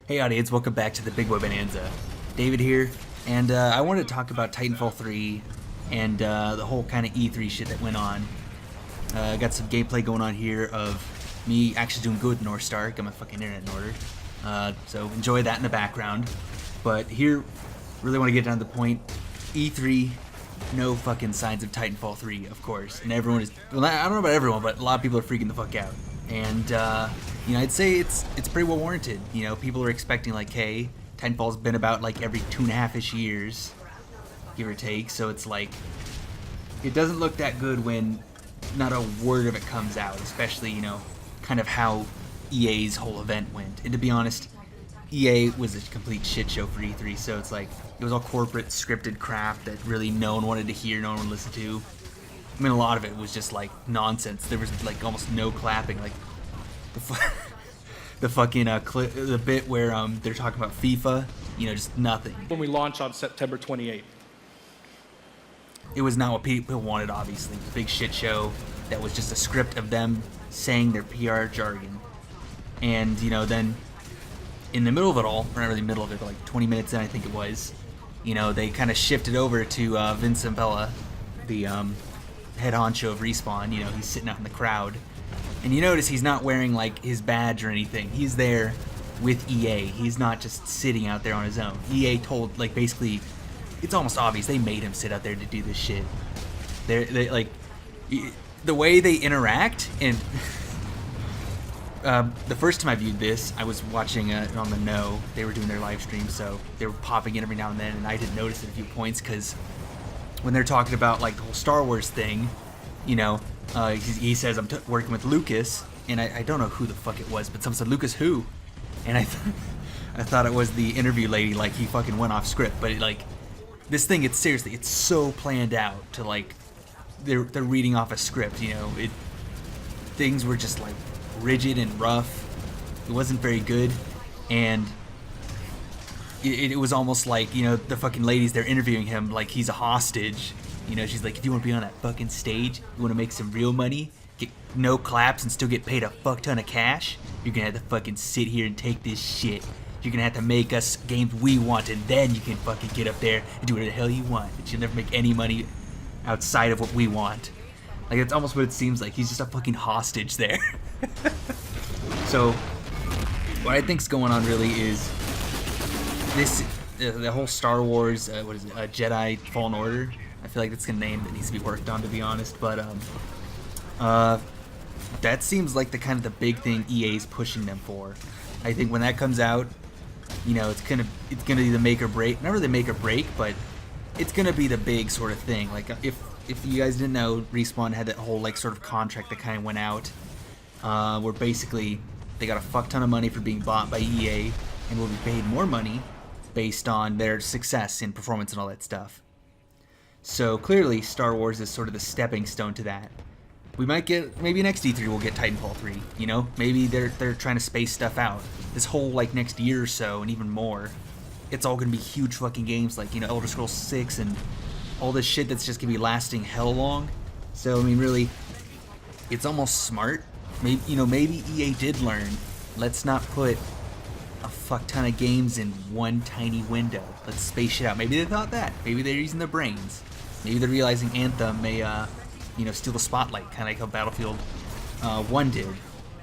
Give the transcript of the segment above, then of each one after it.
Hey audience, welcome back to the Big Boy Bonanza. David here, and I wanted to talk about Titanfall 3 and the whole kind of E3 shit that went on. I got some gameplay going on here of me actually doing good North Star, got my fucking internet in order. So enjoy that in the background. But here, really want to get down to the point. E3, no fucking signs of Titanfall 3, of course. And everyone is, well, I don't know about everyone, but a lot of people are freaking the fuck out. And you know, I'd say it's pretty well warranted. You know, people are expecting like, hey, Titanfall's been about like every 2.5-ish years, give or take. So it's like, it doesn't look that good when not a word of it comes out, especially, you know, kind of how EA's whole event went. And to be honest, EA was a complete shit show for E3. So it's like, it was all corporate scripted crap that really no one wanted to hear, no one would listen to. I mean, a lot of it was just like nonsense. There was like almost no clapping. Like the fucking the bit where they're talking about FIFA, you know, just nothing. When we launch on September 28th. It was not what people wanted, obviously. Big shit show that was just a script of them saying their PR jargon. And, you know, then in the middle of it all, or not really middle of it, but like 20 minutes in, I think it was, you know, they kind of shifted over to Vincent Bella, the head honcho of Respawn. You know, he's sitting out in the crowd. And you notice he's not wearing like his badge or anything. He's there with EA. He's not just sitting out there on his own. EA told, like, basically, it's almost obvious they made him sit out there to do this shit. They like, the way they interact, and the first time I viewed this, I was watching it on the No. They were doing their live stream, so they were popping in every now and then, and I did notice it a few points, because when they're talking about like the whole Star Wars thing, you know, he says, I'm working with Lucas, and I don't know who the fuck it was, but someone said, Lucas who? And I thought it was the interview lady, like he fucking went off script. But like, this thing, it's seriously, it's so planned out to like, they're reading off a script, you know. Things were just like rigid and rough. It wasn't very good, and it was almost like, you know, the fucking ladies, they're interviewing him like he's a hostage. You know, she's like, if you want to be on that fucking stage, you want to make some real money, get no claps and still get paid a fuck ton of cash, you're going to have to fucking sit here and take this shit. You're going to have to make us games we want, and then you can fucking get up there and do whatever the hell you want. But you'll never make any money outside of what we want. Like, that's almost what it seems like. He's just a fucking hostage there. So, what I think's going on really is this, the whole Star Wars, what is it, Jedi Fallen Order. I feel like that's a name that needs to be worked on, to be honest. But that seems like the kind of the big thing EA's pushing them for. I think when that comes out, you know, it's gonna be the make or break. Not really make or break, but it's gonna be the big sort of thing. Like, if you guys didn't know, Respawn had that whole like sort of contract that kind of went out, where basically they got a fuck ton of money for being bought by EA, and will be paid more money based on their success in performance and all that stuff. So clearly, Star Wars is sort of the stepping stone to that. We might get, maybe next E3 we'll get Titanfall 3, you know? Maybe they're trying to space stuff out. This whole, like, next year or so, and even more, it's all gonna be huge fucking games like, you know, Elder Scrolls 6 and all this shit that's just gonna be lasting hell long. So, I mean, really, it's almost smart. Maybe, you know, maybe EA did learn. Let's not put a fuck ton of games in one tiny window. Let's space shit out. Maybe they thought that. Maybe they're using their brains. Maybe they're realizing Anthem may, you know, steal the spotlight, kind of like how Battlefield 1 did,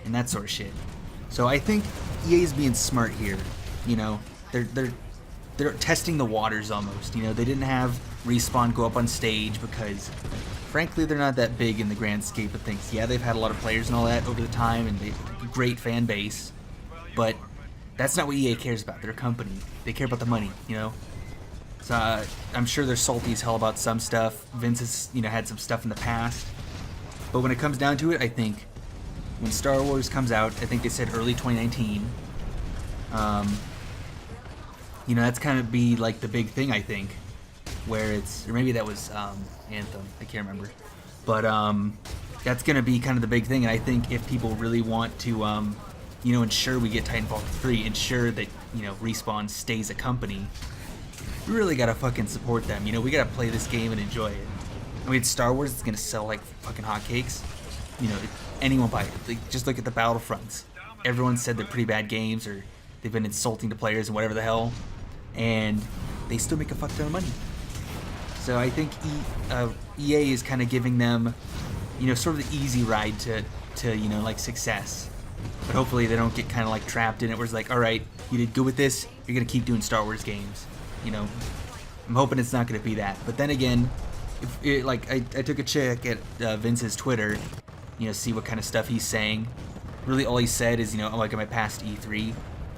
and that sort of shit. So I think EA's being smart here. You know, they're testing the waters almost. You know, they didn't have Respawn go up on stage because, frankly, they're not that big in the grand scape of things. Yeah, they've had a lot of players and all that over the time, and they've a great fan base, but that's not what EA cares about. They're a company. They care about the money, you know? So I'm sure they're salty as hell about some stuff. Vince has, you know, had some stuff in the past. But when it comes down to it, I think when Star Wars comes out, I think they said early 2019, you know, that's kind of be like the big thing, I think. Where it's, or maybe that was Anthem, I can't remember. But that's going to be kind of the big thing. And I think if people really want to, you know, ensure we get Titanfall 3, ensure that, you know, Respawn stays a company, we really gotta fucking support them. You know, we gotta play this game and enjoy it. I mean, Star Wars is gonna sell like fucking hotcakes. You know, anyone buy it. Like, just look at the Battlefronts. Everyone said they're pretty bad games, or they've been insulting to players and whatever the hell, and they still make a fuck ton of money. So I think EA is kind of giving them, you know, sort of the easy ride to you know, like, success. But hopefully they don't get kind of like trapped in it where it's like, all right, you did good with this, you're gonna keep doing Star Wars games. You know, I'm hoping it's not gonna be that. But then again, if it, like, I took a check at Vince's Twitter, you know, see what kind of stuff he's saying. Really, all he said is, you know, like, am I past E3?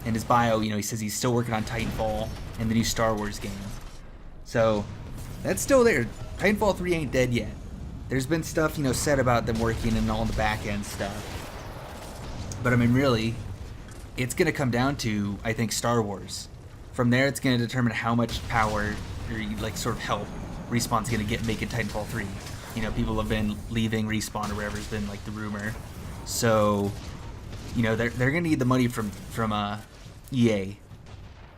In his bio, you know, he says he's still working on Titanfall and the new Star Wars game. So that's still there. Titanfall 3 ain't dead yet. There's been stuff, you know, said about them working and all the back end stuff. But I mean, really, it's going to come down to, I think, Star Wars. From there, it's going to determine how much power or, like, sort of help Respawn's going to get making Titanfall 3. You know, people have been leaving Respawn or whatever's been, like, the rumor. So, you know, they're going to need the money from EA.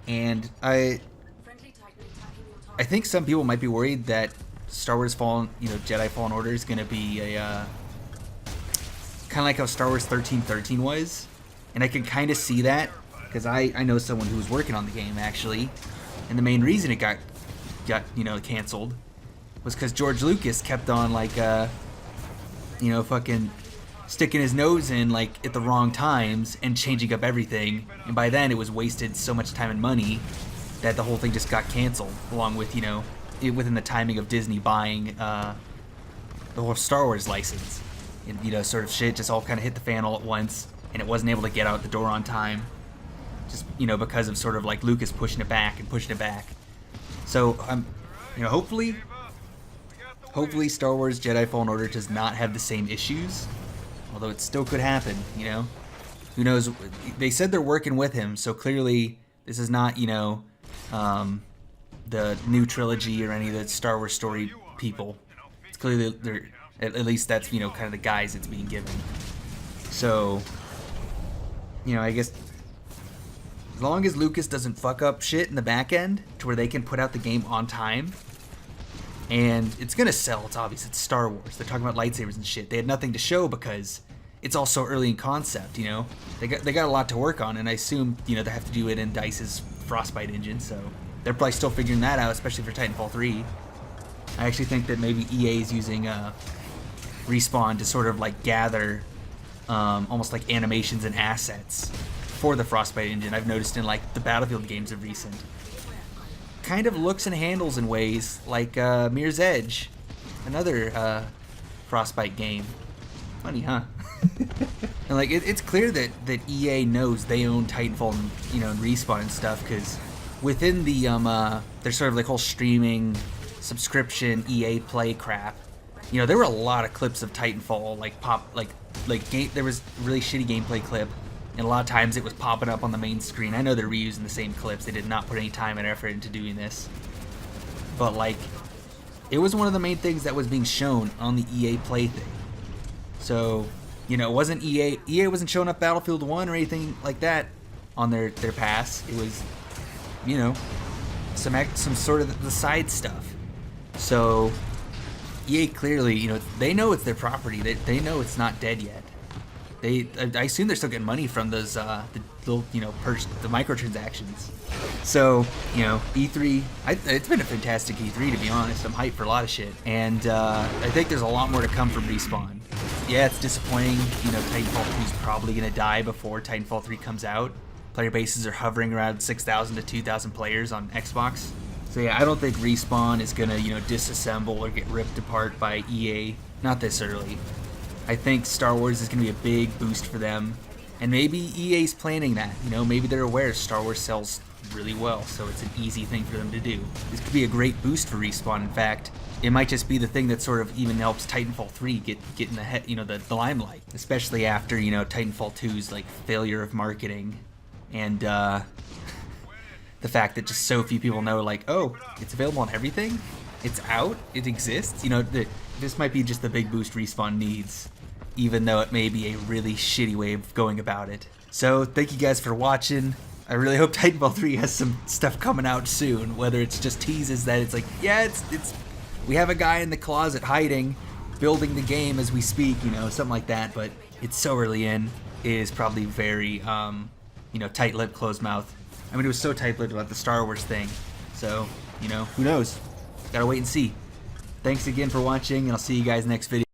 And I think some people might be worried that Star Wars Fallen, you know, Jedi Fallen Order is going to be a kind of like how Star Wars 1313 was, and I can kind of see that because I know someone who was working on the game actually, and the main reason it got you know, canceled was because George Lucas kept on, like, you know, fucking sticking his nose in, like, at the wrong times and changing up everything, and by then it was wasted so much time and money that the whole thing just got canceled, along with, you know, within the timing of Disney buying the whole Star Wars license. And, you know, sort of shit just all kind of hit the fan all at once, and it wasn't able to get out the door on time, just, you know, because of sort of like Lucas pushing it back and pushing it back. So you know, hopefully Star Wars Jedi Fallen Order does not have the same issues, although it still could happen. You know, who knows? They said they're working with him, so clearly this is not, you know, the new trilogy or any of the Star Wars story people. It's clearly they're. At least that's, you know, kind of the guise it's being given. So, you know, I guess as long as Lucas doesn't fuck up shit in the back end to where they can put out the game on time, and it's gonna sell. It's obvious. It's Star Wars. They're talking about lightsabers and shit. They had nothing to show because it's all so early in concept. You know, they got a lot to work on, and I assume, you know, they have to do it in DICE's Frostbite engine. So they're probably still figuring that out, especially for Titanfall 3. I actually think that maybe EA is using Respawn to sort of, like, gather almost like animations and assets for the Frostbite engine. I've noticed in, like, the Battlefield games of recent. Kind of looks and handles in ways like Mirror's Edge, another Frostbite game. Funny, huh? And, like, it's clear that EA knows they own Titanfall and, you know, and Respawn and stuff, because within the their sort of, like, whole streaming subscription EA Play crap, you know, there were a lot of clips of Titanfall, there was a really shitty gameplay clip, and a lot of times it was popping up on the main screen. I know they're reusing the same clips. They did not put any time and effort into doing this. But, like, it was one of the main things that was being shown on the EA Play thing. So, you know, it wasn't EA wasn't showing up Battlefield 1 or anything like that on their pass. It was, you know, some sort of the side stuff. So EA clearly, you know, they know it's their property. They know it's not dead yet. I assume they're still getting money from those the little, you know, the microtransactions. So, you know, E3, it's been a fantastic E3, to be honest. I'm hyped for a lot of shit, and I think there's a lot more to come from Respawn. Yeah, it's disappointing. You know, Titanfall 2 is probably gonna die before Titanfall 3 comes out. Player bases are hovering around 6,000 to 2,000 players on Xbox. So yeah, I don't think Respawn is gonna, you know, disassemble or get ripped apart by EA. Not this early. I think Star Wars is gonna be a big boost for them, and maybe EA's planning that. You know, maybe they're aware Star Wars sells really well, so it's an easy thing for them to do. This could be a great boost for Respawn. In fact, it might just be the thing that sort of even helps Titanfall 3 get in the head, you know, the limelight, especially after, you know, Titanfall 2's like failure of marketing, and the fact that just so few people know, like, oh, it's available on everything, it's out, it exists. You know, this might be just the big boost Respawn needs, even though it may be a really shitty way of going about it. So thank you guys for watching. I really hope Titanfall 3 has some stuff coming out soon, whether it's just teases that it's like, yeah, it's we have a guy in the closet hiding, building the game as we speak, you know, something like that. But it's so early in, it is probably very you know, tight-lipped, closed mouth. I mean, it was so tight-lipped about the Star Wars thing. So, you know, who knows? Gotta wait and see. Thanks again for watching, and I'll see you guys next video.